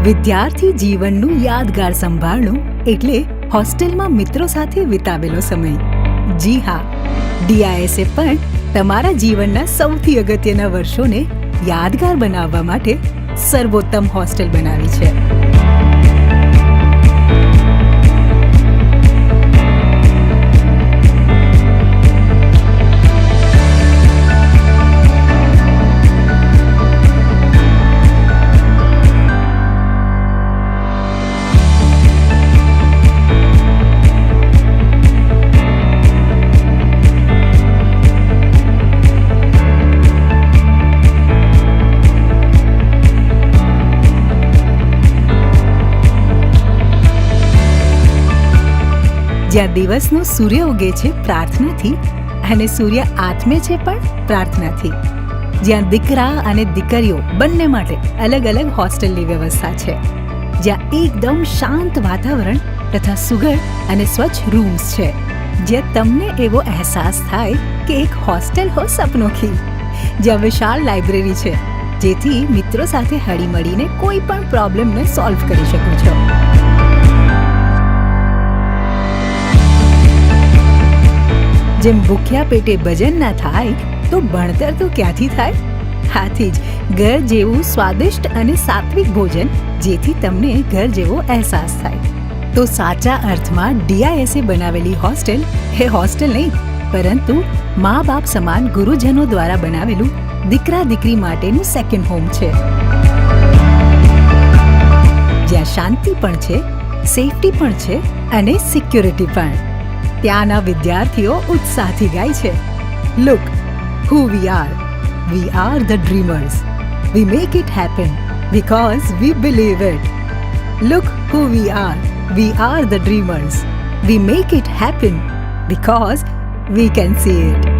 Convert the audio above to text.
વિદ્યાર્થી જીવનનું યાદગાર સંભાળનું એટલે હોસ્ટેલમાં મિત્રો સાથે વિતાવેલો સમય. જી હા, DISA પણ તમારા જીવનના સૌથી અગત્યના વર્ષોને યાદગાર બનાવવા માટે સર્વોત્તમ હોસ્ટેલ બનાવી છે. જ્યાં દિવસનો સૂર્ય ઉગે છે પ્રાર્થનાથી અને સૂર્ય આથમે છે પણ પ્રાર્થનાથી. જ્યાં દીકરા અને દીકરીઓ બંને માટે અલગ અલગ હોસ્ટેલની વ્યવસ્થા છે. જ્યાં એકદમ શાંત વાતાવરણ તથા સુઘડ અને સ્વચ્છ રૂમ્સ છે. જ્યાં તમને એવો અહેસાસ થાય કે એક હોસ્ટેલ હો સપનોથી. જ્યાં વિશાળ લાઇબ્રેરી છે, જેથી મિત્રો સાથે હળીમળીને કોઈ પણ પ્રોબ્લેમને સોલ્વ કરી શકો છો. જેમ ભૂખ્યા પેટે ભજન ના થાય તો ભણતર તો ક્યાંથી થાય? આથી જ ઘર જેવું સ્વાદિષ્ટ અને સાત્વિક ભોજન, જેથી તમને ઘર જેવો અહેસાસ થાય. તો સાચા અર્થમાં DISA બનાવેલી હોસ્ટેલ એ હોસ્ટેલ નહીં, પરંતુ મા બાપ સમાન ગુરુજનો દ્વારા બનાવેલું દીકરા દીકરી માટેનું સેકન્ડ હોમ છે. જ્યાં શાંતિ પણ છે, સેફટી પણ છે અને સિક્યોરિટી પણ. ત્યાંના વિદ્યાર્થીઓ ઉત્સાહથી ગાય છે, look who we are the dreamers, we make it happen because we believe it. Look who we are the dreamers, we make it happen because we can see it.